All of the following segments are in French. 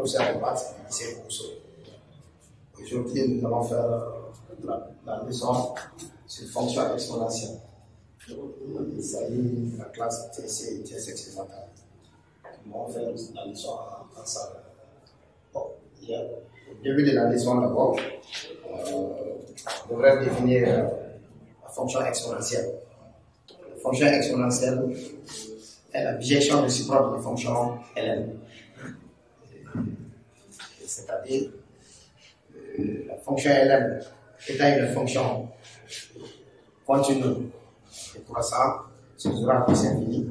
professeur de maths du lycée Rousseau. Aujourd'hui, nous allons faire la leçon sur fonction exponentielle. Il s'agit de la classe TC et TS expérimentale. Nous allons faire la leçon ensemble. Bon, au début de la leçon d'abord, on devrait définir la fonction exponentielle. La fonction exponentielle est la bijection réciproque de la fonction ln. C'est-à-dire, la fonction ln étant une fonction continue et croissante sur durant plus infini,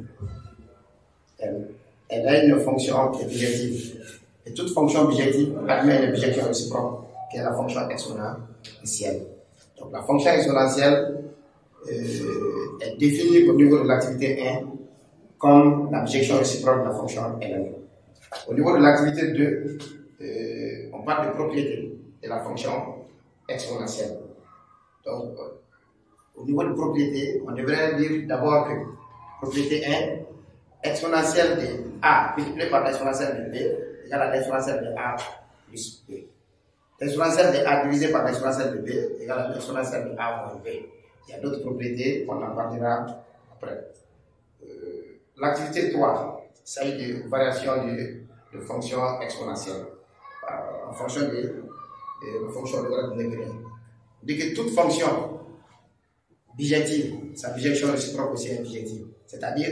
elle a une fonction qui est bijective. Et toute fonction bijective admet une bijection réciproque, qui est la fonction exponentielle. Donc la fonction exponentielle est définie au niveau de l'activité 1 comme la bijection réciproque de la fonction ln. Au niveau de l'activité 2, on parle de propriété de la fonction exponentielle. Donc, au niveau de propriété, on devrait dire d'abord que propriété 1, exponentielle de a multiplié par l'exponentielle de b égale à l'exponentielle de a plus b. L'exponentielle de a divisé par l'exponentielle de b égale à l'exponentielle de a moins b. Il y a d'autres propriétés, on en parlera après. L'activité 3, il s'agit de variation de fonction exponentielle en fonction de la fonction logarithmique. On dit que toute fonction bijective, sa bijection réciproque aussi est bijective. C'est-à-dire,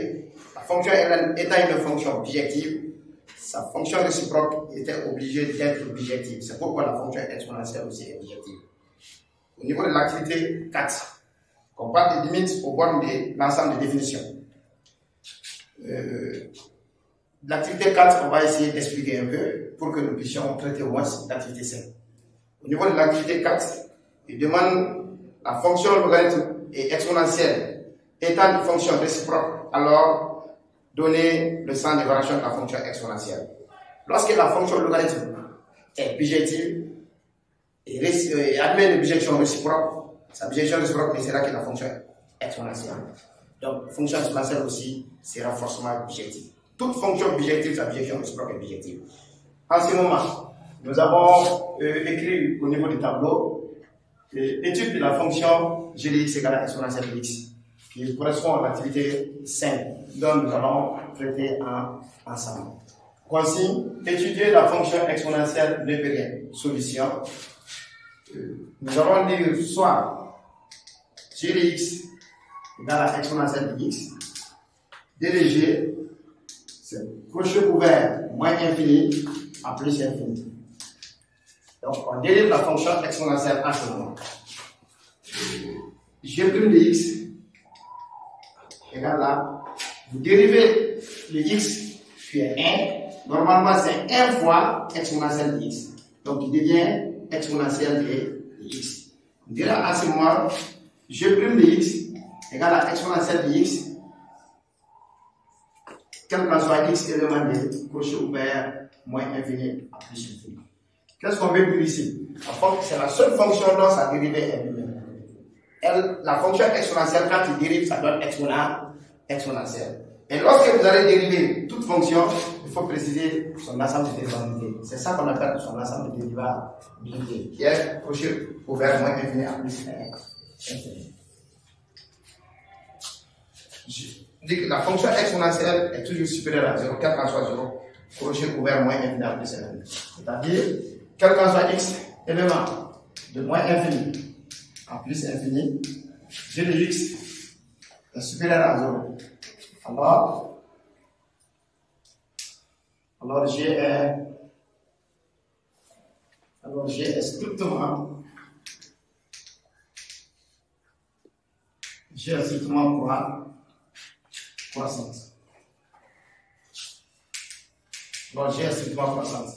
la fonction ln étant une fonction bijective, sa fonction réciproque était obligée d'être bijective. C'est pourquoi la fonction exponentielle aussi est bijective. Au niveau de l'activité 4, on parle des limites aux bornes de l'ensemble de définitions. L'activité 4, on va essayer d'expliquer un peu pour que nous puissions traiter au moins l'activité 5. Au niveau de l'activité 4, il demande la fonction logarithmique et exponentielle étant une fonction réciproque, alors donner le sens de variation de la fonction exponentielle. Lorsque la fonction logarithmique est bijective et admet une bijection réciproque, sa bijection réciproque ne sera que la fonction exponentielle. Donc, la fonction exponentielle aussi sera forcément bijective. Toute fonction bijective, sa bijection réciproque est bijective. En ce moment, nous avons écrit au niveau du tableau l'étude de la fonction g de x égale à exponentielle de x, qui correspond à l'activité 5, dont nous allons traiter ensemble. Consigne, étudier la fonction exponentielle ne peut rien. Solution, nous allons dire soit g de x égale à exponentielle de x, d de g, c'est crochet ouvert moins infini à plus infini. Donc, on dérive la fonction exponentielle en ce moment. G' de x égale à, vous dérivez le x qui est 1. Normalement, c'est 1 fois exponentielle de x. Donc, il devient exponentielle de x. On dira à ce moment, G' de x égale à exponentielle de x, quel que soit x élément de crochet ouvert moins infini à plus infini. Qu'est-ce qu'on veut dire ici? C'est la seule fonction dont sa dérivée est lui-même. La fonction exponentielle, quand il dérive, ça donne exponentielle. Et lorsque vous allez dériver toute fonction, il faut préciser son ensemble de dérivés. C'est ça qu'on appelle son ensemble de dérivés, qui est crochet ouvert moins infini à plus infini. Je dis que la fonction exponentielle est toujours supérieure à 0, quel qu'en soit 0, crochet ouvert moins infini à plus infini. C'est-à-dire, quel qu'en soit x élément de moins infini à plus infini, g de x est supérieur à 0. Alors g est strictement croissante. Donc g est strictement croissante.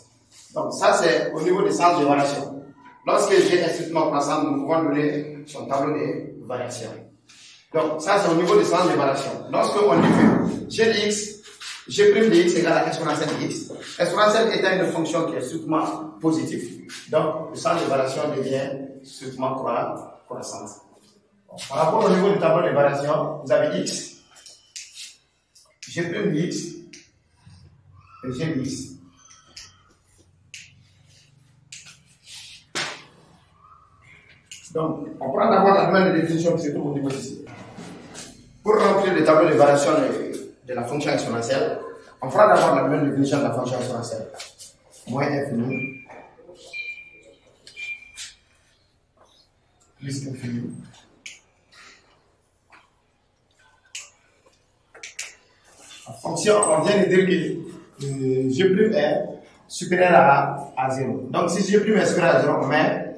Donc ça c'est au niveau des sens de variation. Lorsque g est strictement croissant, nous pouvons donner son tableau de variation. Donc ça c'est au niveau des sens de variation. Lorsque on dit que g de x, g' de x égale à exponentielle de x, exponentielle étant une fonction qui est strictement positive, donc le sens de variation devient strictement croissante. Bon, par rapport au niveau du tableau de variation, vous avez x, g' de x et g de x. Donc, on prend d'abord la nouvelle définition qui se trouve au niveau ici. Pour remplir le tableau de variation de la fonction exponentielle, on fera d'abord la nouvelle définition de la fonction exponentielle. Moins infini plus infini. En fonction, on vient de dire que G' est supérieur à 0. Donc, si G' est supérieur à 0, on met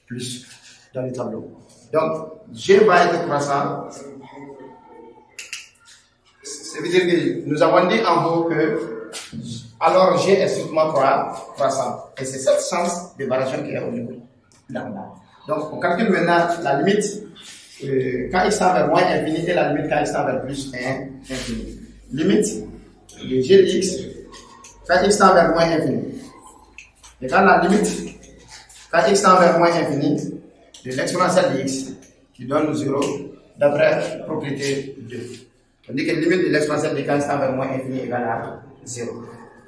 plus dans le tableau. Donc, G va être croissant. Ça veut dire que nous avons dit en haut que alors G est strictement croissant. Et c'est cette chance de variation qui est au niveau d'en bas. Donc, on calcule maintenant la limite quand x tend vers moins infini et la limite quand x tend vers plus infini. Limite de G de x quand x tend vers moins infini. Et quand la limite quand x tend vers moins infini de l'exponentielle de x qui donne 0 d'après propriété 2. On dit que la limite de l'exponentielle de quand x tend vers moins infini égale à 0.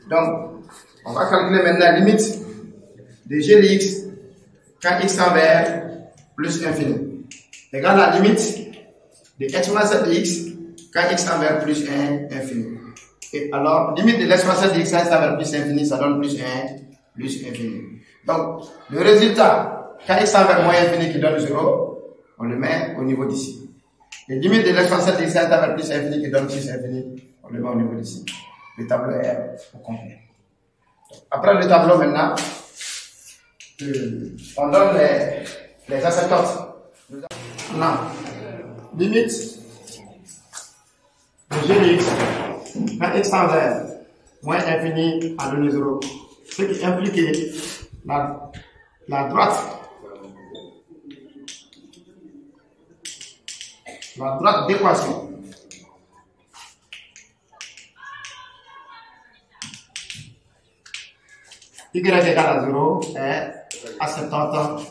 Donc, on va calculer maintenant la limite de G de x quand x tend vers plus infini. Égale la limite de exponentielle de x quand x tend vers plus infini. Et alors, limite de l'exponentielle de x quand x tend vers plus infini, ça donne plus infini. Donc, le résultat, quand x tend vers moins infini qui donne 0, on le met au niveau d'ici. Et limite de l'exponentielle de x quand x tend vers plus infini qui donne plus infini, on le met au niveau d'ici. Le tableau est au complet. Après le tableau maintenant, on donne les asymptotes. Non. Limite de G de x quand x tend vers moins infini à donner 0. Ce qui implique que la droite d'équation y égale à 0 est asymptote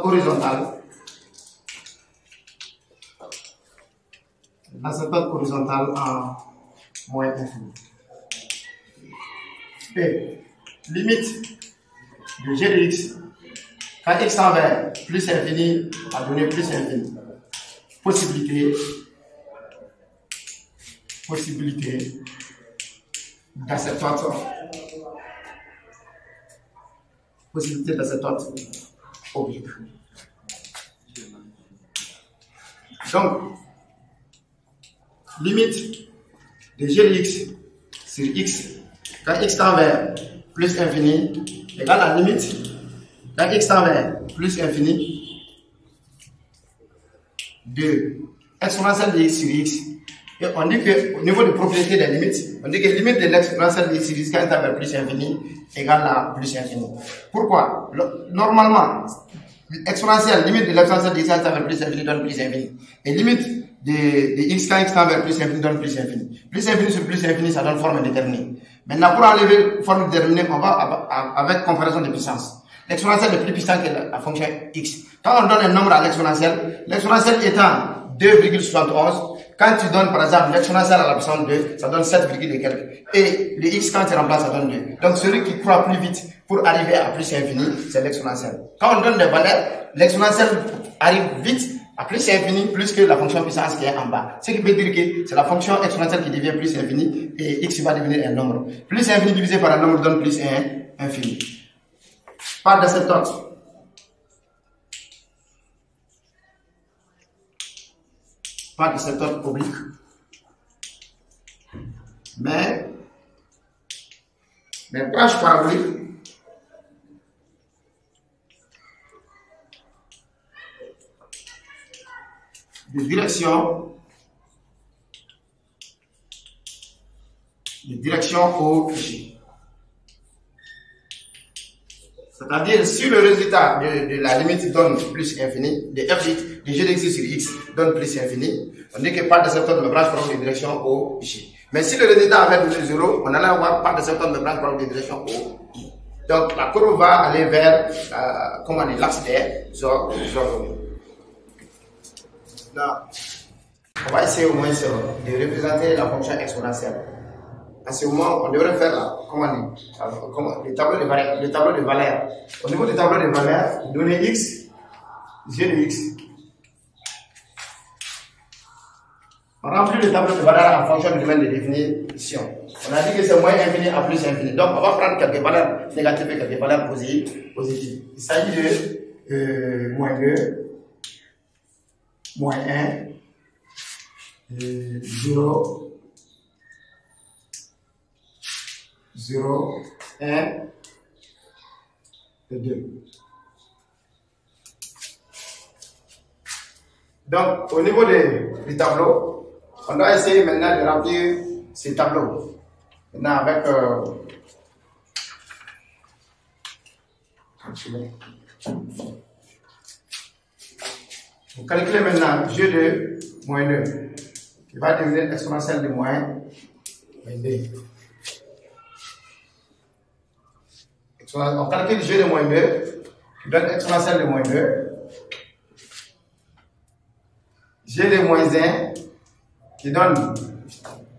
horizontale. L'asymptote horizontale en moins infini. Et limite de G de x quand x tend vers plus infini à donner plus infini. Possibilité d'asymptote oblique. Donc, limite de G de x sur x quand x tend vers plus infini égale à la limite quand x tend vers plus infini de exponentielle de x sur x. Et on dit qu'au niveau de propriété des limites, on dit que la limite de l'exponentielle de x sur x quand x tend vers plus infini égale à plus infini. Pourquoi? Normalement, l'exponentielle, limite de l'exponentielle de x quand x tend vers plus infini donne plus infini. Et limite de x quand x tend vers plus infini donne plus infini. Plus infini sur plus infini, ça donne forme déterminée. Maintenant, pour enlever forme déterminée, on va avec comparaison de puissance. L'exponentielle est plus puissante que la fonction x. Quand on donne un nombre à l'exponentielle étant 2,71, quand tu donnes par exemple l'exponentielle à la puissance 2, ça donne 7, et quelques. Et le x quand tu remplaces, ça donne 2. Donc celui qui croit plus vite pour arriver à plus infini, c'est l'exponentielle. Quand on donne des valeurs, l'exponentielle arrive vite à plus infini plus que la fonction puissance qui est en bas. Ce qui veut dire que c'est la fonction exponentielle qui devient plus infini et x va devenir un nombre. Plus infini divisé par un nombre donne plus infini. Part d'asymptote. Pas de symptômes obliques, mais branches paraboliques de direction au J. C'est-à-dire, si le résultat de la limite donne plus infini, de f de g de x sur x donne plus infini, on dit que part de symptôme de branche propre de direction au J. Mais si le résultat avait donné 0, on allait avoir part de symptôme de branche propre de direction au I. Donc, la courbe va aller vers, l'axe des orthogonaux. On va essayer au moins de représenter la fonction exponentielle. à ce moment, on devrait faire le tableau de valeurs. Au niveau du tableau de valeurs, donner x, g de x. On remplit le tableau de valeurs en fonction du domaine de définition. On a dit que c'est moins infini à plus infini. Donc, on va prendre quelques valeurs négatives et quelques valeurs positives. Il s'agit de moins 2, moins 1, 0, 0, 1 et 2. Donc, au niveau du tableau, on doit essayer maintenant de remplir ces tableaux. Maintenant, avec vous calculez maintenant G de moins 2, qui va devenir exponentielle de moins 2. On calcule G de moins 2, qui donne exponentielle de moins 2. G de moins 1, qui donne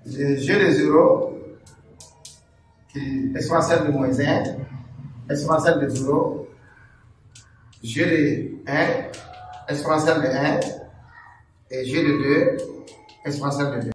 G de 0, qui est exponentielle de moins 1, exponentielle de 0, G de 1, exponentielle de 1, et G de 2, exponentielle de 2.